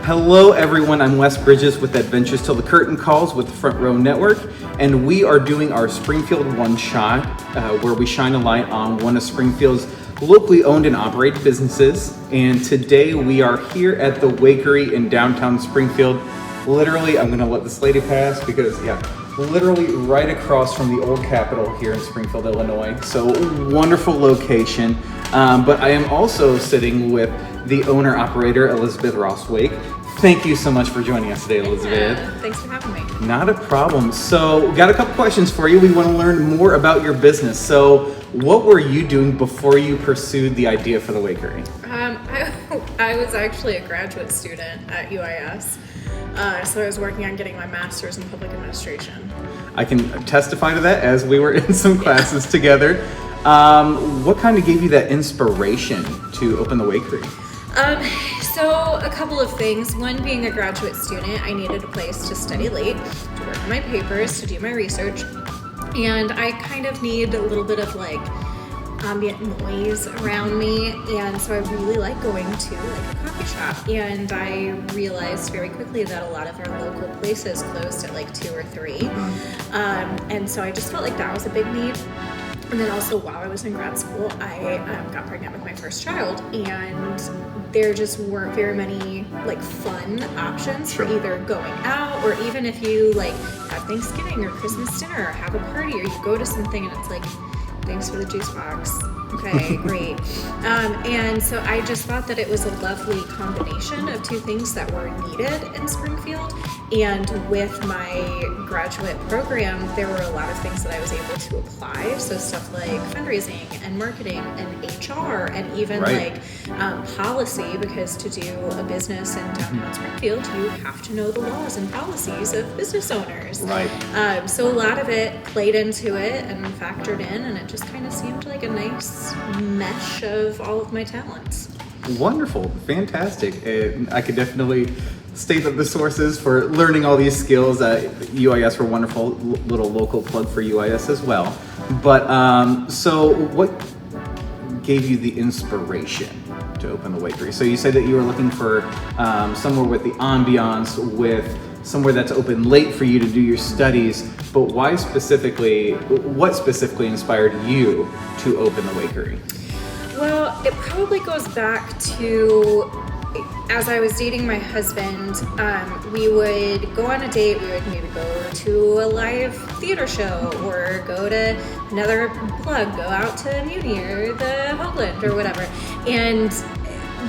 Hello everyone, I'm Wes Bridges with Adventures Till the Curtain Calls with the Front Row Network, and we are doing our Springfield One Shot, where we shine a light on one of Springfield's locally owned and operated businesses. And today we are here at the Wakery in downtown Springfield. Literally, I'm gonna let this lady pass because, literally right across from the old Capitol here in Springfield, Illinois. So wonderful location. But I am also sitting with the owner-operator, Elizabeth Ross Wake. Thank you so much for joining us today, Elizabeth. Thanks for having me. Not a problem. So, we got a couple questions for you. We want to learn more about your business. So, what were you doing before you pursued the idea for the Wakery? I was actually a graduate student at UIS, so I was working on getting my master's in public administration. I can testify to that as we were in some classes together. What kind of gave you that inspiration to open the Wakery? So a couple of things. One, being a graduate student, I needed a place to study late, to work on my papers, to do my research, and I kind of need a little bit of like ambient noise around me, and so I really like going to like a coffee shop. And I realized very quickly that a lot of our local places closed at like 2 or 3, and so I just felt like that was a big need. And then also while I was in grad school, I got pregnant with my first child, and there just weren't very many like fun options for either going out, or even if you like have Thanksgiving or Christmas dinner or have a party, or you go to something and it's like, thanks for the juice box. Okay, great. And so I just thought that it was a lovely combination of two things that were needed in Springfield. And with my graduate program, there were a lot of things that I was able to apply. So stuff like fundraising and marketing and HR and even like policy, because to do a business in downtown Springfield, you have to know the laws and policies of business owners. Right. So a lot of it played into it and factored in, and it just kind of seemed like a nice mesh of all of my talents. Wonderful, fantastic. I could definitely state that the sources for learning all these skills at UIS were wonderful. Little local plug for UIS as well. But so what gave you the inspiration to open the Wakery? So you said that you were looking for somewhere with the ambiance, with somewhere that's open late for you to do your studies, but what specifically inspired you to open the Wakery? Well, it probably goes back to, as I was dating my husband, we would go on a date, we would maybe go to a live theater show, or go to another plug, go out to Muni or the Hoagland or whatever, and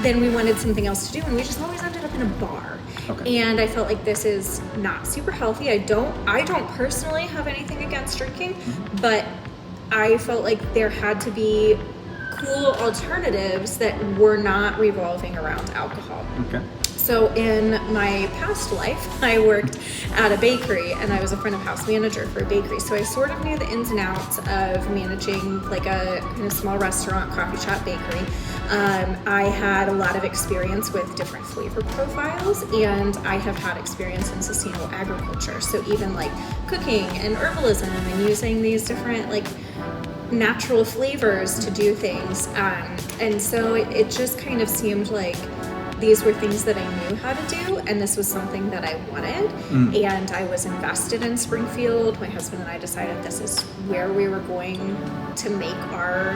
then we wanted something else to do, and we just always ended up in a bar. Okay. And I felt like this is not super healthy. I don't personally have anything against drinking, but I felt like there had to be cool alternatives that were not revolving around alcohol. Okay. So in my past life, I worked at a bakery, and I was a front of house manager for a bakery. So I sort of knew the ins and outs of managing like a kind of small restaurant, coffee shop, bakery. I had a lot of experience with different flavor profiles, and I have had experience in sustainable agriculture. So even like cooking and herbalism and using these different like natural flavors to do things. And so it just kind of seemed like these were things that I knew how to do, and this was something that I wanted. And I was invested in Springfield. My husband and I decided this is where we were going to make our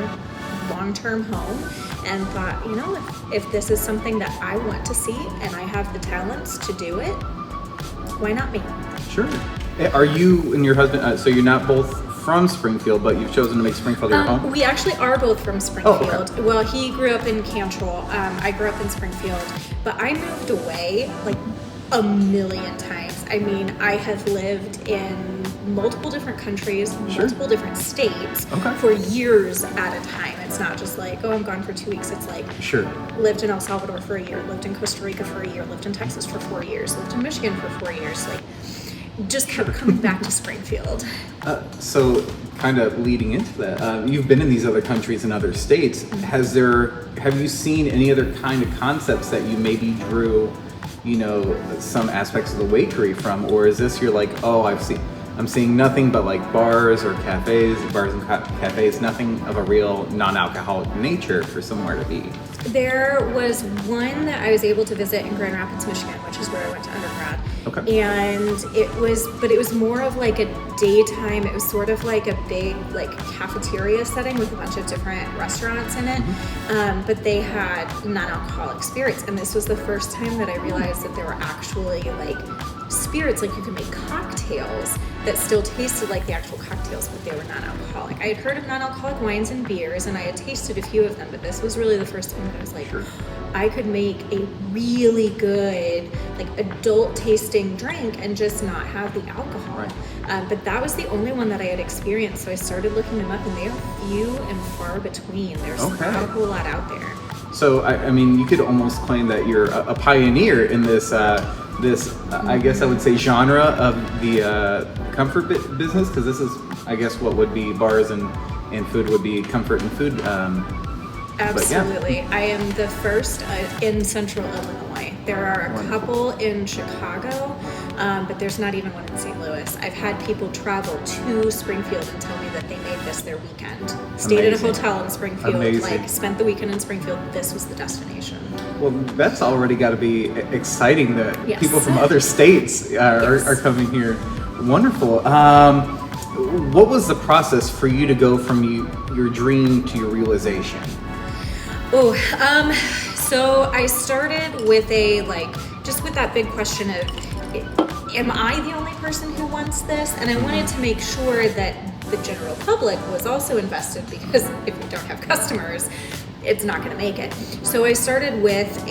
long-term home, and thought, you know, if this is something that I want to see and I have the talents to do it, why not me? Sure. Are you and your husband, so you're not both from Springfield, but you've chosen to make Springfield your home? We actually are both from Springfield. Oh, okay. Well, he grew up in Cantrell. I grew up in Springfield, but I moved away like a million times. I mean, I have lived in multiple different countries, multiple different states for years at a time. It's not just like, oh, I'm gone for 2 weeks. It's like, lived in El Salvador for a year, lived in Costa Rica for a year, lived in Texas for 4 years, lived in Michigan for 4 years. Like, just kept coming back to Springfield. So kind of leading into that, you've been in these other countries and other states. Have you seen any other kind of concepts that you maybe drew, some aspects of the Wakery from, or is this you're like, oh, I'm seeing nothing but like bars and cafes, nothing of a real non-alcoholic nature for somewhere to be. There was one that I was able to visit in Grand Rapids, Michigan, which is where I went to undergrad. Okay. And it was more of like a daytime, it was sort of like a big like cafeteria setting with a bunch of different restaurants in it. But they had non-alcoholic spirits. And this was the first time that I realized that there were actually like spirits, like you can make cocktails that still tasted like the actual cocktails, but they were non-alcoholic. I had heard of non-alcoholic wines and beers, and I had tasted a few of them, but this was really the first time that I was like, Sure. I could make a really good, like adult tasting drink and just not have the alcohol. Right. But that was the only one that I had experienced, so I started looking them up, and they are few and far between. There's not a whole lot out there. So, I mean, you could almost claim that you're a pioneer in this, I guess I would say, genre of the comfort business, because this is, I guess, what would be bars and food would be comfort and food. Absolutely. Yeah. I am the first in central Illinois. There are a couple in Chicago, but there's not even one in St. Louis. I've had people travel to Springfield and tell me that they made this their weekend. Stayed at a hotel in Springfield, like spent the weekend in Springfield. This was the destination. Well, that's already got to be exciting that people from other states are coming here. Wonderful. What was the process for you to go from your dream to your realization? So I started with just with that big question of, am I the only person who wants this? And I wanted to make sure that the general public was also invested, because if you don't have customers, it's not going to make it. So I started with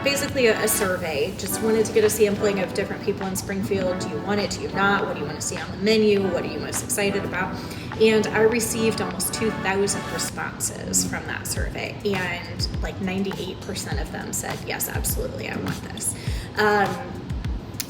basically a survey. Just wanted to get a sampling of different people in Springfield. Do you want it? Do you not? What do you want to see on the menu? What are you most excited about? And I received almost 2,000 responses from that survey, and like 98% of them said, yes, absolutely, I want this.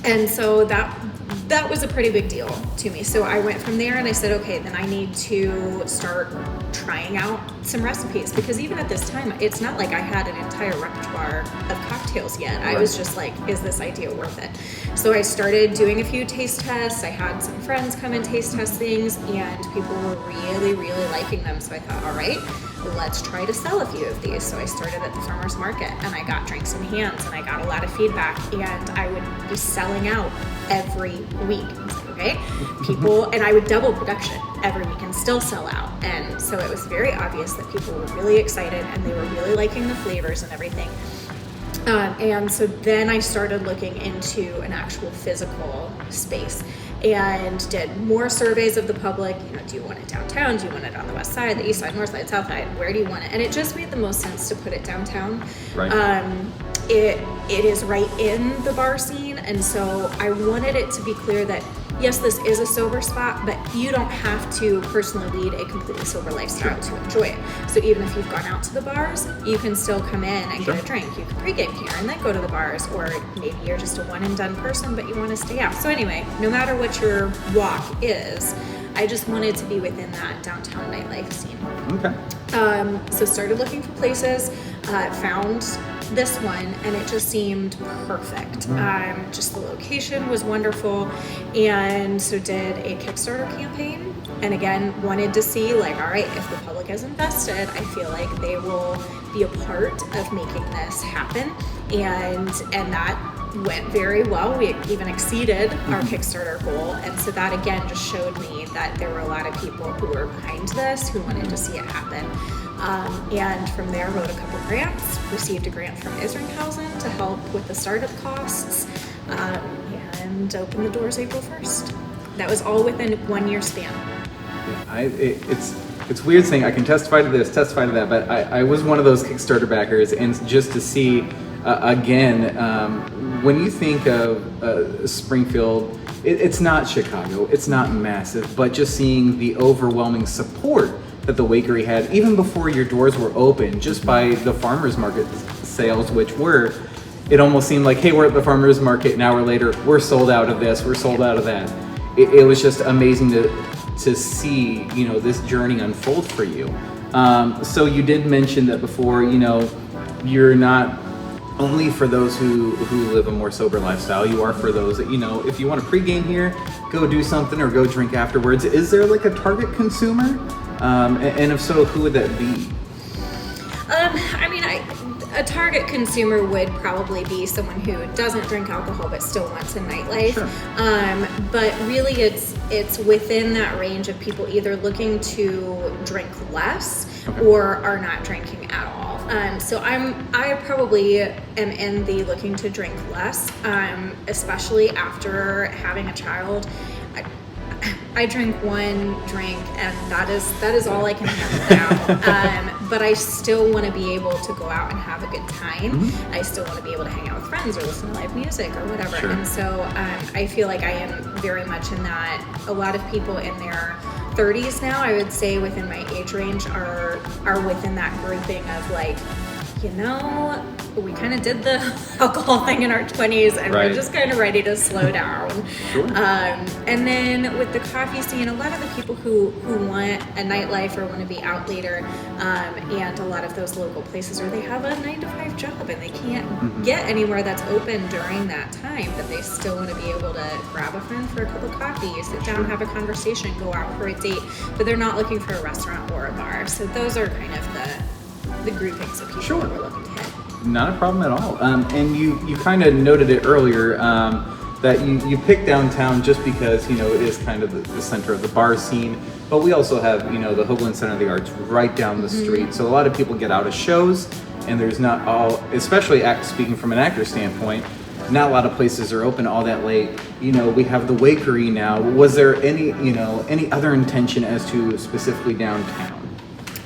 And so that was a pretty big deal to me. So I went from there and I said, okay, then I need to start trying out some recipes, because even at this time, it's not like I had an entire repertoire of cocktails yet. Right. I was just like, is this idea worth it? So I started doing a few taste tests. I had some friends come and taste test things, and people were really, really liking them. So I thought, all right, let's try to sell a few of these. So I started at the farmer's market, and I got drinks in hands, and I got a lot of feedback, and I would be selling out every week. I was like, okay, people, and I would double production every week and still sell out. And so it was very obvious that people were really excited, and they were really liking the flavors and everything. And so then I started looking into an actual physical space and did more surveys of the public. Do you want it downtown? Do you want it on the west side, the east side, north side, south side? Where do you want it? And it just made the most sense to put it downtown. Right. It is right in the bar scene, and so I wanted it to be clear that yes, this is a sober spot, but you don't have to personally lead a completely sober lifestyle to enjoy it. So even if you've gone out to the bars, you can still come in and get a drink. You can pregame here and then go to the bars, or maybe you're just a one and done person, but you want to stay out. So anyway, no matter what your walk is, I just wanted to be within that downtown nightlife scene. Okay. So started looking for places, found this one, and it just seemed perfect. Just the location was wonderful, and so did a Kickstarter campaign, and again wanted to see, like, all right, if the public is invested, I feel like they will be a part of making this happen, and that went very well. We even exceeded our Kickstarter goal, and so that again just showed me that there were a lot of people who were behind this, who wanted to see it happen. And from there, wrote a couple grants, received a grant from Isringhausen to help with the startup costs, and opened the doors April 1st. That was all within 1 year span. It's weird saying I can testify to this, testify to that, but I was one of those Kickstarter backers, and just to see, again, when you think of Springfield, it's not Chicago, it's not massive, but just seeing the overwhelming support that the Wakery had, even before your doors were open, just by the farmer's market sales, which were, it almost seemed like, hey, we're at the farmer's market, an hour later, we're sold out of this, we're sold out of that. It was just amazing to see, this journey unfold for you. So you did mention that before, you're not only for those who live a more sober lifestyle. You are for those that, if you want to pregame here, go do something or go drink afterwards. Is there like a target consumer? And if so, who would that be? A target consumer would probably be someone who doesn't drink alcohol but still wants a nightlife. Sure. But really, it's within that range of people either looking to drink less or are not drinking at all. So I probably am in the looking to drink less, especially after having a child. I drink one drink, and that is all I can handle now. But I still want to be able to go out and have a good time. Mm-hmm. I still want to be able to hang out with friends or listen to live music or whatever. Sure. And so I feel like I am very much in that. A lot of people in their 30s now, I would say within my age range, are within that grouping of like, we kind of did the alcohol thing in our 20s and Right. we're just kind of ready to slow down. Sure. And then with the coffee scene, a lot of the people who want a nightlife or want to be out later, and a lot of those local places where they have a 9-to-5 job and they can't get anywhere that's open during that time, but they still want to be able to grab a friend for a cup of coffee, sit down, have a conversation, go out for a date, but they're not looking for a restaurant or a bar. So those are kind of the groupings of people Sure. that we're looking to hit. Not a problem at all. And you kind of noted it earlier that you picked downtown just because, it is kind of the center of the bar scene. But we also have, the Hoagland Center of the Arts right down the street. So a lot of people get out of shows, and there's not all, especially speaking from an actor standpoint, not a lot of places are open all that late. We have the Wakery now. Was there any other intention as to specifically downtown?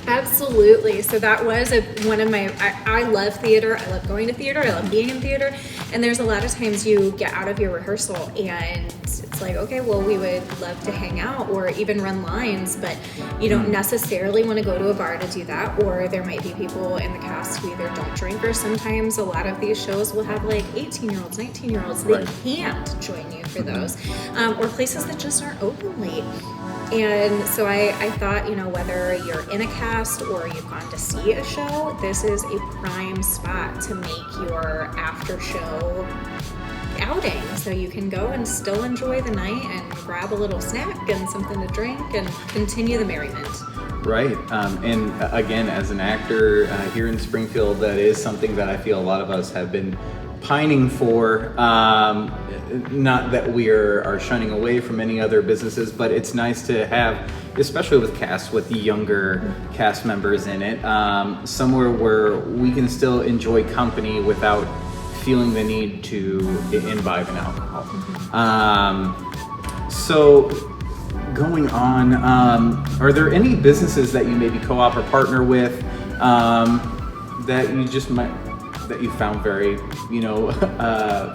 Absolutely. So that was one of my, I love theater. I love going to theater. I love being in theater. And there's a lot of times you get out of your rehearsal and it's like, okay, well, we would love to hang out or even run lines, but you don't necessarily want to go to a bar to do that. Or there might be people in the cast who either don't drink, or sometimes a lot of these shows will have like 18-year-olds, 19-year-olds. They can't join you for those. Or places that just aren't open late. And so I thought, whether you're in a cast or you've gone to see a show, this is a prime spot to make your after show outing. So you can go and still enjoy the night and grab a little snack and something to drink and continue the merriment. Right. And again, as an actor here in Springfield, that is something that I feel a lot of us have been pining for. Not that we are shunning away from any other businesses, but it's nice to have, especially with casts with the younger cast members in it, somewhere where we can still enjoy company without feeling the need to imbibe in alcohol. So going on, are there any businesses that you maybe co-op or partner with that you found very,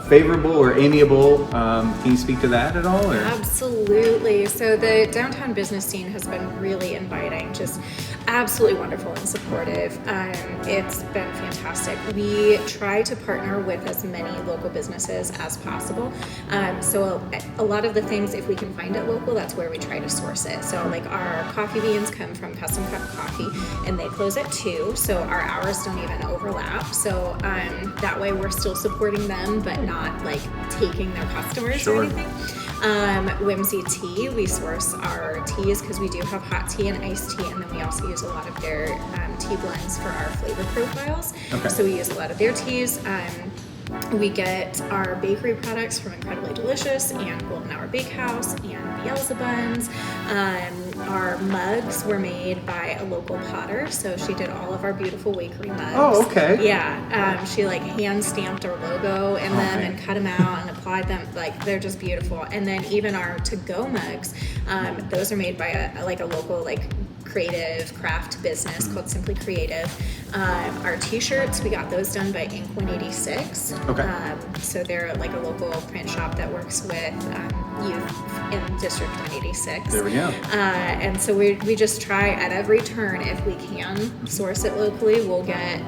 favorable or amiable? Can you speak to that at all? Or? Absolutely. So the downtown business scene has been really inviting, just absolutely wonderful and supportive. It's been fantastic. We try to partner with as many local businesses as possible. So a lot of the things, if we can find it local, that's where we try to source it. So like our coffee beans come from Custom Cup Coffee, and they close at 2, so our hours don't even overlap. So that way we're still supporting them, but not like taking their customers or anything. Whimsy Tea, we source our teas because we do have hot tea and iced tea, and then we also use a lot of their tea blends for our flavor profiles. So we use a lot of their teas. We get our bakery products from Incredibly Delicious and Golden Hour Bakehouse and Beelzebuns. Our mugs were made by a local potter, so she did all of our beautiful Wakery mugs. Oh, okay. Yeah, she like hand stamped our logo in them and cut them out and applied them. Like, they're just beautiful. And then even our to-go mugs, those are made by a local creative craft business called Simply Creative. Our t-shirts, we got those done by Ink 186. So they're like a local print shop that works with youth in District 186. There we go. And so we just try at every turn, if we can source it locally. We'll get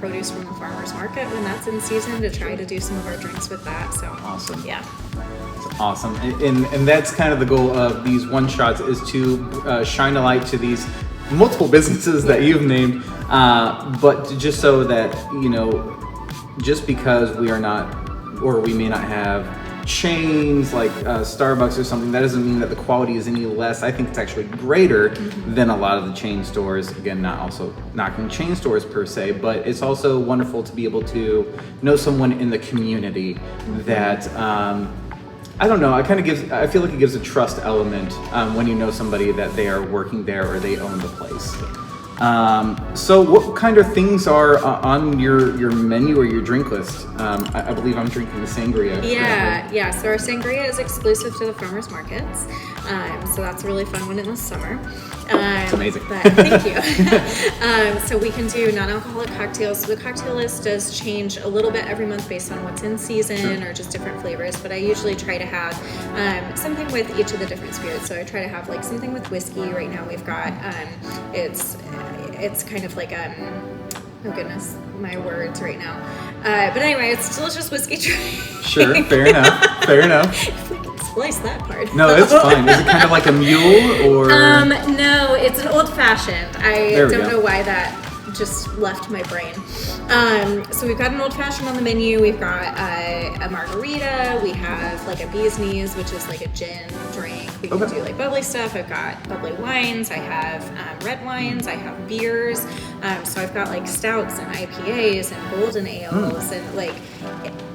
produce from the farmer's market when that's in season to try to do some of our drinks with that. So awesome. Yeah. Awesome. And that's kind of the goal of these one shots, is to shine a light to these multiple businesses that you've named, but just so that just because we are not, or we may not have chains like Starbucks or something, that doesn't mean that the quality is any less. I think it's actually greater than a lot of the chain stores. Again, not also knocking chain stores per se, but it's also wonderful to be able to know someone in the community that I don't know. I feel like it gives a trust element when you know somebody that they are working there or they own the place. So what kind of things are on your menu or your drink list? I believe I'm drinking the sangria. Yeah. So our sangria is exclusive to the farmers markets. So that's a really fun one in the summer. It's amazing. But thank you. So we can do non-alcoholic cocktails. So the cocktail list does change a little bit every month based on what's in season or just different flavors. But I usually try to have something with each of the different spirits. So I try to have like something with whiskey. Right now we've got it's kind of like oh goodness, my words right now. But anyway, it's delicious whiskey drink. Sure, fair enough. If we can slice that part. No, it's fine. Is it kind of like a mule or? No, it's an old fashioned. I don't know why that just left my brain. So we've got an old fashioned on the menu. We've got a margarita. We have like a bee's knees, which is like a gin drink. We can do like bubbly stuff. I've got bubbly wines. I have red wines. I have beers. So I've got like stouts and IPAs and golden ales and like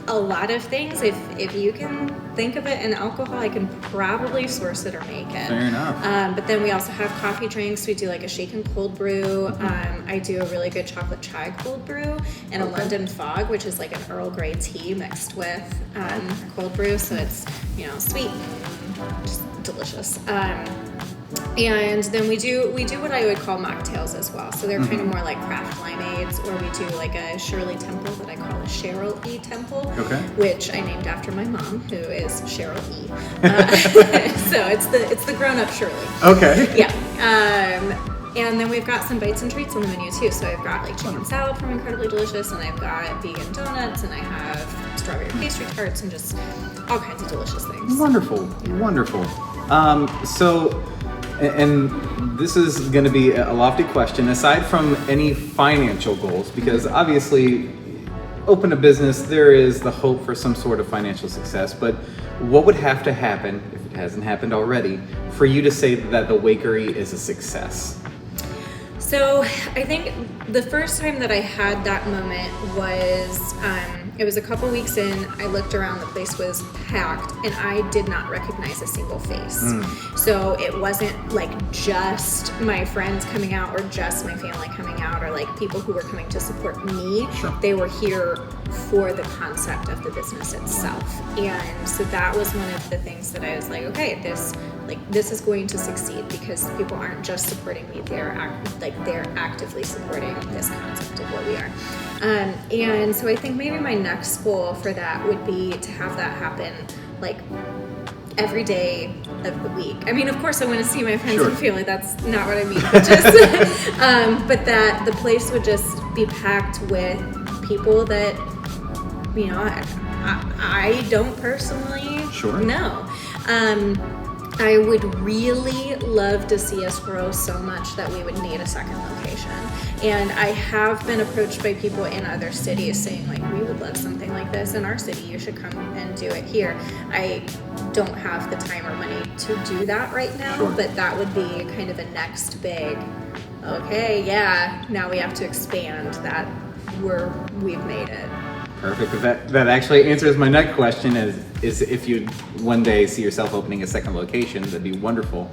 a lot of things. If you can think of it in alcohol, I can probably source it or make it. Fair enough. But then we also have coffee drinks. We do like a shaken cold brew. I do a really good chocolate chai cold brew and a London fog, which is like an Earl Grey tea mixed with cold brew. So it's, sweet and just delicious. And then we do what I would call mocktails as well. So they're kind of more like craft limeades, or we do like a Shirley Temple that I call a Cheryl E. Temple, which I named after my mom, who is Cheryl E. So it's the grown-up Shirley. Okay. Yeah. And then we've got some bites and treats on the menu too. So I've got like chicken salad from Incredibly Delicious, and I've got vegan donuts, and I have strawberry pastry tarts, and just all kinds of delicious things. Wonderful. And this is going to be a lofty question. Aside from any financial goals, because obviously, open a business, there is the hope for some sort of financial success. But what would have to happen, if it hasn't happened already, for you to say that the Wakery is a success? So I think the first time that I had that moment was, it was a couple weeks in. I looked around, the place was packed, and I did not recognize a single face. So it wasn't like just my friends coming out or just my family coming out or like people who were coming to support me. They were here for the concept of the business itself. And so that was one of the things that I was like, okay, this is going to succeed because people aren't just supporting me, they're actively supporting this concept of what we are. And so I think maybe my next goal for that would be to have that happen like every day of the week. I mean, of course I want to see my friends and family, that's not what I mean, but just but that the place would just be packed with people that I don't personally know. I would really love to see us grow so much that we would need a second location. And I have been approached by people in other cities saying like, we would love something like this in our city, you should come and do it here. I don't have the time or money to do that right now, but that would be kind of a next big, now we have to expand that we've made it. Perfect. That actually answers my next question is if you one day see yourself opening a second location, that'd be wonderful.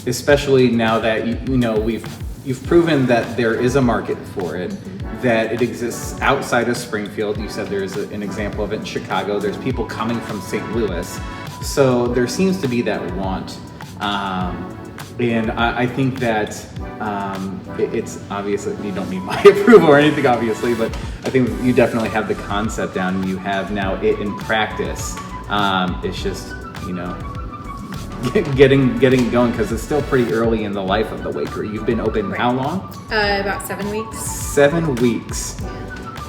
Especially now that you've proven that there is a market for it, that it exists outside of Springfield. You said there's an example of it in Chicago. There's people coming from St. Louis. So there seems to be that want. And I think that it's obviously, you don't need my approval or anything obviously, but I think you definitely have the concept down and you have now it in practice. It's just, getting going because it's still pretty early in the life of the Wakery. You've been open how long? About 7 weeks. 7 weeks.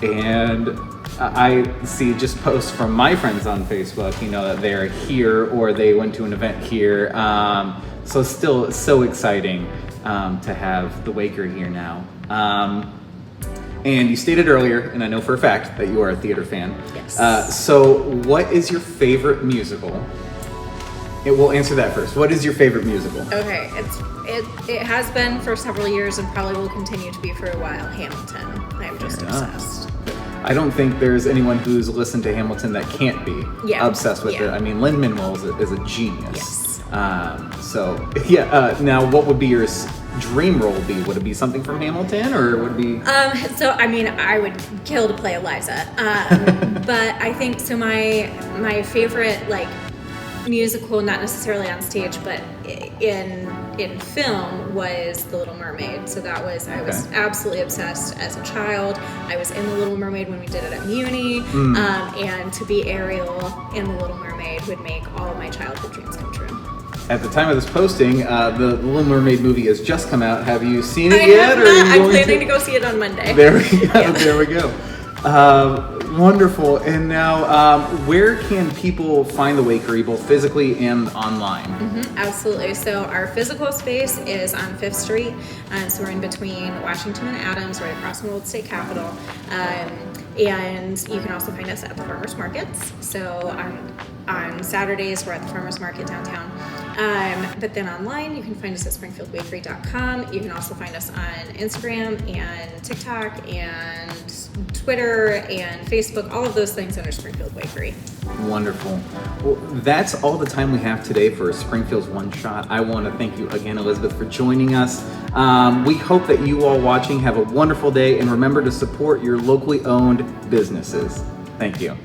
And I see just posts from my friends on Facebook, that they're here or they went to an event here. So still so exciting to have the Wakery here now. And you stated earlier, and I know for a fact, that you are a theater fan. Yes. So what is your favorite musical? We'll answer that first. What is your favorite musical? Okay, it has been for several years and probably will continue to be for a while. Hamilton. I'm just obsessed. I don't think there's anyone who's listened to Hamilton that can't be obsessed with it. I mean, Lin-Manuel is a genius. Yes. Now, what would be your dream role be? Would it be something from Hamilton, or would it be? So I mean, I would kill to play Eliza. But I think so. My favorite musical, not necessarily on stage, but in film, was The Little Mermaid. So that was I was absolutely obsessed as a child. I was in The Little Mermaid when we did it at Muni, and to be Ariel in The Little Mermaid would make all of my childhood dreams come true. At the time of this posting, the Little Mermaid movie has just come out. Have you seen it I yet? have not. I'm planning to go see it on Monday. There we go. Yeah. There we go. Wonderful. And now, where can people find the Wakery, both physically and online? Absolutely. So our physical space is on 5th Street. So we're in between Washington and Adams, right across from Old State Capitol. And you can also find us at the farmers markets. So on Saturdays, we're at the farmers market downtown. But then online, you can find us at springfieldwakery.com. You can also find us on Instagram and TikTok and Twitter and Facebook, all of those things under Springfield Wakery. Wonderful. Well, that's all the time we have today for Springfield's One Shot. I want to thank you again, Elizabeth, for joining us. We hope that you all watching have a wonderful day, and remember to support your locally owned businesses. Thank you.